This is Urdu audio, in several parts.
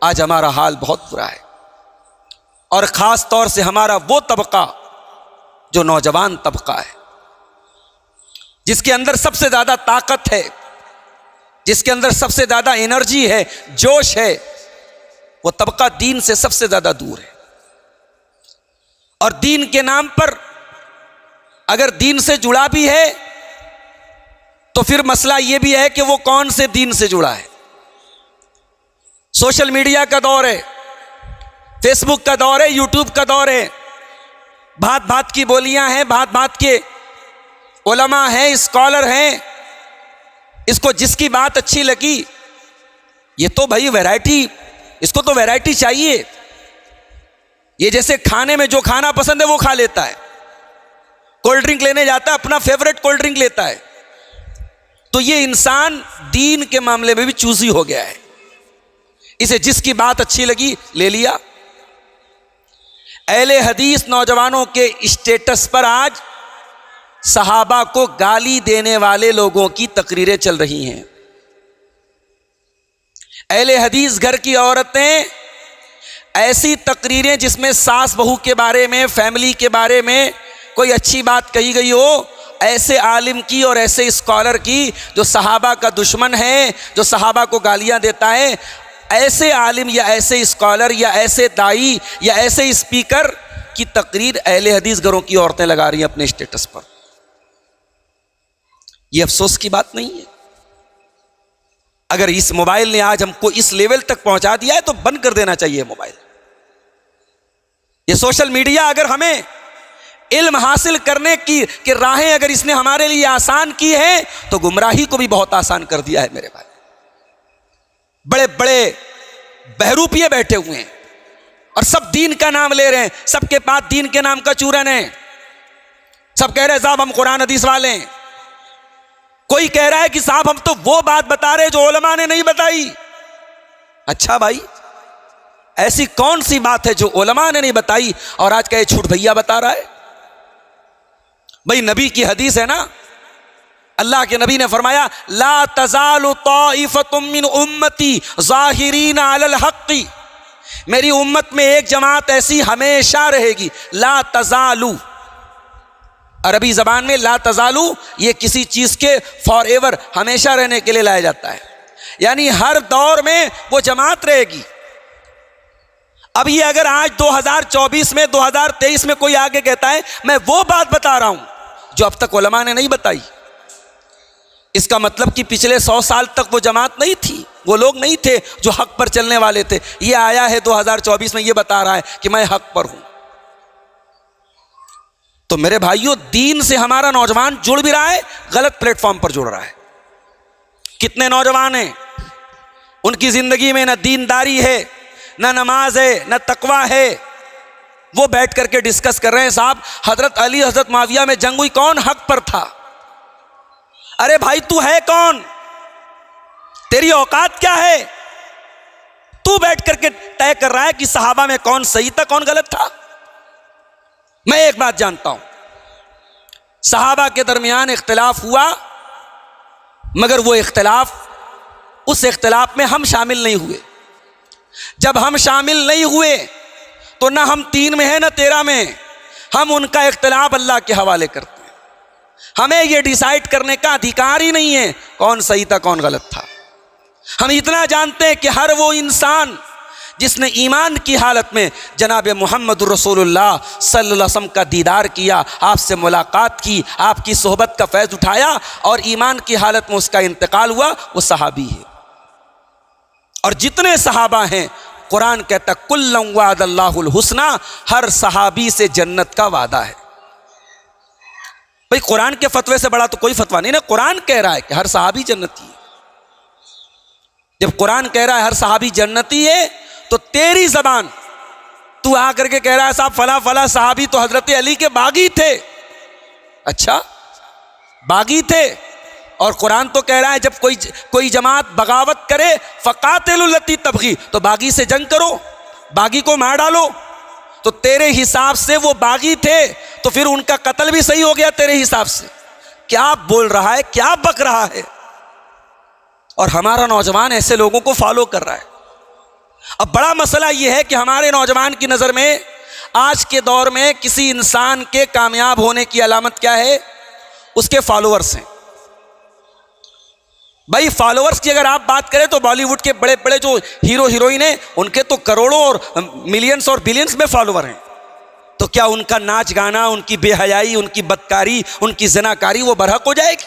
آج ہمارا حال بہت برا ہے، اور خاص طور سے ہمارا وہ طبقہ جو نوجوان طبقہ ہے، جس کے اندر سب سے زیادہ طاقت ہے، جس کے اندر سب سے زیادہ انرجی ہے، جوش ہے، وہ طبقہ دین سے سب سے زیادہ دور ہے۔ اور دین کے نام پر اگر دین سے جڑا بھی ہے تو پھر مسئلہ یہ بھی ہے کہ وہ کون سے دین سے جڑا ہے۔ سوشل میڈیا کا دور ہے، فیس بک کا دور ہے، یوٹیوب کا دور ہے، بھات بھات کی بولیاں ہیں، بھات بھات کے علماء ہیں، اسکالر ہیں، اس کو جس کی بات اچھی لگی، یہ تو بھائی ویرائٹی، اس کو تو ویرائٹی چاہیے۔ یہ جیسے کھانے میں جو کھانا پسند ہے وہ کھا لیتا ہے، کولڈ ڈرنک لینے جاتا ہے اپنا فیورٹ کولڈ ڈرنک لیتا ہے، تو یہ انسان دین کے معاملے میں بھی چوزی ہو گیا ہے، اسے جس کی بات اچھی لگی لے لیا۔ اہل حدیث نوجوانوں کے اسٹیٹس پر آج صحابہ کو گالی دینے والے لوگوں کی تقریریں چل رہی ہیں۔ اہل حدیث گھر کی عورتیں ایسی تقریریں جس میں ساس بہو کے بارے میں، فیملی کے بارے میں کوئی اچھی بات کہی گئی ہو، ایسے عالم کی اور ایسے اسکالر کی جو صحابہ کا دشمن ہے، جو صحابہ کو گالیاں دیتا ہے، ایسے عالم یا ایسے اسکالر یا ایسے دائی یا ایسے اسپیکر کی تقریر اہل حدیث گھروں کی عورتیں لگا رہی ہیں اپنے اسٹیٹس پر۔ یہ افسوس کی بات نہیں ہے؟ اگر اس موبائل نے آج ہم کو اس لیول تک پہنچا دیا ہے تو بند کر دینا چاہیے موبائل۔ یہ سوشل میڈیا اگر ہمیں علم حاصل کرنے کی راہیں اگر اس نے ہمارے لیے آسان کی ہے تو گمراہی کو بھی بہت آسان کر دیا ہے میرے بھائی۔ بڑے بڑے بہروپیے بیٹھے ہوئے ہیں اور سب دین کا نام لے رہے ہیں، سب کے پاس دین کے نام کا چورن ہے، سب کہہ رہے ہیں صاحب ہم قرآن حدیث والے ہیں، کوئی کہہ رہا ہے کہ صاحب ہم تو وہ بات بتا رہے جو علماء نے نہیں بتائی۔ اچھا بھائی، ایسی کون سی بات ہے جو علماء نے نہیں بتائی اور آج کا یہ جھوٹ بھیا بتا رہا ہے؟ بھائی نبی کی حدیث ہے نا، اللہ کے نبی نے فرمایا لا تزال طائفۃ من امتی ظاہرین علی الحق، میری امت میں ایک جماعت ایسی ہمیشہ رہے گی۔ لا تزالو، عربی زبان میں لا تزالو یہ کسی چیز کے فار ایور، ہمیشہ رہنے کے لیے لایا جاتا ہے، یعنی ہر دور میں وہ جماعت رہے گی۔ اب یہ اگر آج 2024 میں 2023 میں کوئی آگے کہتا ہے میں وہ بات بتا رہا ہوں جو اب تک علماء نے نہیں بتائی، اس کا مطلب کہ پچھلے 100 سال تک وہ جماعت نہیں تھی، وہ لوگ نہیں تھے جو حق پر چلنے والے تھے۔ یہ آیا ہے 2024 میں یہ بتا رہا ہے کہ میں حق پر ہوں۔ تو میرے بھائیوں، دین سے ہمارا نوجوان جڑ بھی رہا ہے، غلط پلیٹ فارم پر جڑ رہا ہے۔ کتنے نوجوان ہیں ان کی زندگی میں نہ دینداری ہے، نہ نماز ہے، نہ تقویٰ ہے، وہ بیٹھ کر کے ڈسکس کر رہے ہیں صاحب حضرت علی حضرت معاویہ میں جنگ ہوئی، کون حق پر تھا؟ ارے بھائی تو ہے کون؟ تیری اوقات کیا ہے؟ تو بیٹھ کر کے طے کر رہا ہے کہ صحابہ میں کون صحیح تھا کون غلط تھا؟ میں ایک بات جانتا ہوں، صحابہ کے درمیان اختلاف ہوا، مگر وہ اختلاف، اس اختلاف میں ہم شامل نہیں ہوئے۔ جب ہم شامل نہیں ہوئے تو نہ ہم 3 میں ہیں نہ 13 میں، ہم ان کا اختلاف اللہ کے حوالے کرتے ہیں۔ ہمیں یہ ڈیسائیڈ کرنے کا ادھیکار ہی نہیں ہے کون صحیح تھا کون غلط تھا۔ ہم اتنا جانتے ہیں کہ ہر وہ انسان جس نے ایمان کی حالت میں جناب محمد رسول اللہ صلی اللہ علیہ وسلم کا دیدار کیا، آپ سے ملاقات کی، آپ کی صحبت کا فیض اٹھایا اور ایمان کی حالت میں اس کا انتقال ہوا، وہ صحابی ہے۔ اور جتنے صحابہ ہیں، قرآن کہتا ہے کُلًّا وعد اللہ الحسنی، ہر صحابی سے جنت کا وعدہ ہے۔ بھئی قرآن کے فتوے سے بڑا تو کوئی فتویٰ نہیں نا، قرآن کہہ رہا ہے کہ ہر صحابی جنتی ہے۔ جب قرآن کہہ رہا ہے ہر صحابی جنتی ہے تو تیری زبان تو آ کر کے کہہ رہا ہے صاحب فلاں فلاں صحابی تو حضرت علی کے باغی تھے۔ اچھا باغی تھے، اور قرآن تو کہہ رہا ہے جب کوئی جماعت بغاوت کرے فقاتلوا التی تبغی، تو باغی سے جنگ کرو، باغی کو مار ڈالو۔ تو تیرے حساب سے وہ باغی تھے تو پھر ان کا قتل بھی صحیح ہو گیا تیرے حساب سے۔ کیا بول رہا ہے، کیا بک رہا ہے؟ اور ہمارا نوجوان ایسے لوگوں کو فالو کر رہا ہے، اب بڑا مسئلہ یہ ہے کہ ہمارے نوجوان کی نظر میں آج کے دور میں کسی انسان کے کامیاب ہونے کی علامت کیا ہے؟ اس کے فالوورز ہیں. بھائی فالوورز کی اگر آپ بات کریں تو بالی ووڈ کے بڑے بڑے جو ہیرو ہیروئن ہیں ان کے تو کروڑوں اور ملینز اور بلینز میں فالوور ہیں. تو کیا ان کا ناچ گانا، ان کی بے حیائی، ان کی بدکاری، ان کی زناکاری وہ برحق ہو جائے گی؟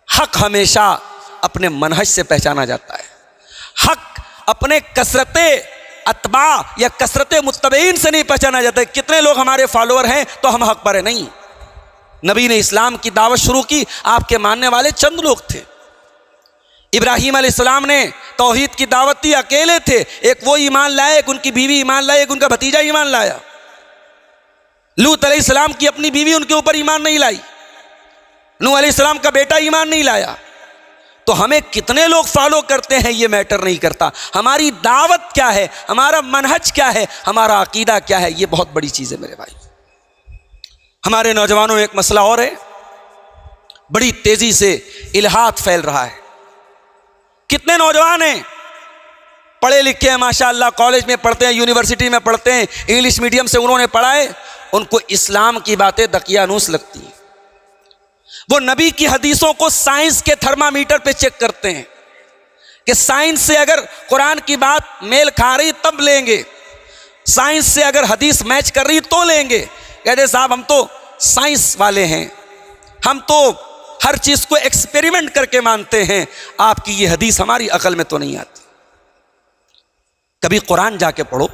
حق ہمیشہ اپنے منہج سے پہچانا جاتا ہے. حق اپنے کثرت اتباع یا کثرت متبعین سے نہیں پہچانا جاتا ہے. کتنے لوگ ہمارے فالوور ہیں تو ہم حق پر ہیں؟ نہیں. نبی نے اسلام کی دعوت شروع کی، آپ کے ماننے والے چند لوگ تھے. ابراہیم علیہ السلام نے توحید کی دعوت دی، اکیلے تھے. ایک وہ ایمان لایا، ایک ان کی بیوی ایمان لائی، ایک ان کا بھتیجا ایمان لایا. لوط علیہ السلام کی اپنی بیوی ان کے اوپر ایمان نہیں لائی. نوح علیہ السلام کا بیٹا ایمان نہیں لایا. تو ہمیں کتنے لوگ فالو کرتے ہیں یہ میٹر نہیں کرتا. ہماری دعوت کیا ہے، ہمارا منہج کیا ہے، ہمارا عقیدہ کیا ہے، یہ بہت بڑی چیز ہے میرے بھائی. ہمارے نوجوانوں میں ایک مسئلہ اور ہے، بڑی تیزی سے الحاد پھیل رہا ہے. کتنے نوجوان ہیں پڑھے لکھے ہیں ماشاءاللہ، کالج میں پڑھتے ہیں، یونیورسٹی میں پڑھتے ہیں، انگلش میڈیم سے انہوں نے پڑھا ہے، ان کو اسلام کی باتیں دقیانوس لگتی ہیں. وہ نبی کی حدیثوں کو سائنس کے تھرمامیٹر پہ چیک کرتے ہیں کہ سائنس سے اگر قرآن کی بات میل کھا رہی تب لیں گے، سائنس سے اگر حدیث میچ کر رہی تو لیں گے. کہتے صاحب ہم تو سائنس والے ہیں، ہم تو ہر چیز کو ایکسپیریمنٹ کر کے مانتے ہیں، آپ کی یہ حدیث ہماری عقل میں تو نہیں آتی. کبھی قرآن جا کے پڑھو.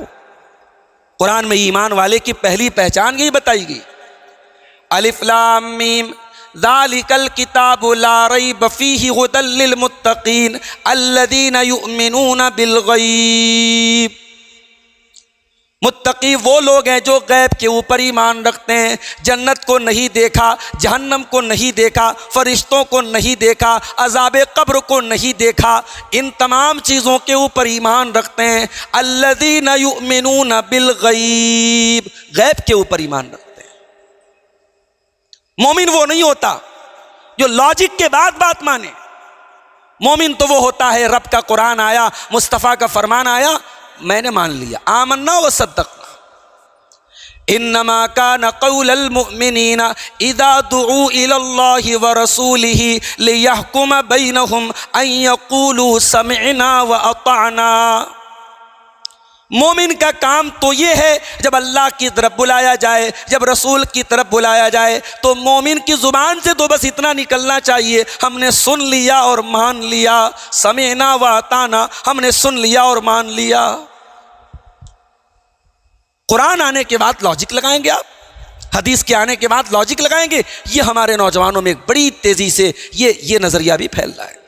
قرآن میں ایمان والے کی پہلی پہچان یہی بتائی گئی، الف لام میم ذالک الکتاب لا ریب فیہ ھدی للمتقین الذین یؤمنون بالغیب. متقی وہ لوگ ہیں جو غیب کے اوپر ایمان رکھتے ہیں، جنت کو نہیں دیکھا، جہنم کو نہیں دیکھا، فرشتوں کو نہیں دیکھا، عذاب قبر کو نہیں دیکھا، ان تمام چیزوں کے اوپر ایمان رکھتے ہیں. الذین یؤمنون بالغیب، غیب کے اوپر ایمان رکھتے ہیں. مومن وہ نہیں ہوتا جو لاجک کے بعد بات مانے. مومن تو وہ ہوتا ہے رب کا قرآن آیا، مصطفیٰ کا فرمان آیا، میں نے مان لیا، آمنا و صدقنا. انما کان قول المؤمنین اذا دعوا الی اللہ ورسولہ لیحکم بینہم ان یقولوا سمعنا واطعنا. مومن کا کام تو یہ ہے جب اللہ کی طرف بلایا جائے، جب رسول کی طرف بلایا جائے تو مومن کی زبان سے تو بس اتنا نکلنا چاہیے، ہم نے سن لیا اور مان لیا. سمعنا واطعنا، ہم نے سن لیا اور مان لیا. قرآن آنے کے بعد لاجک لگائیں گے آپ، حدیث کے آنے کے بعد لاجک لگائیں گے. یہ ہمارے نوجوانوں میں بڑی تیزی سے یہ نظریہ بھی پھیل رہا ہے.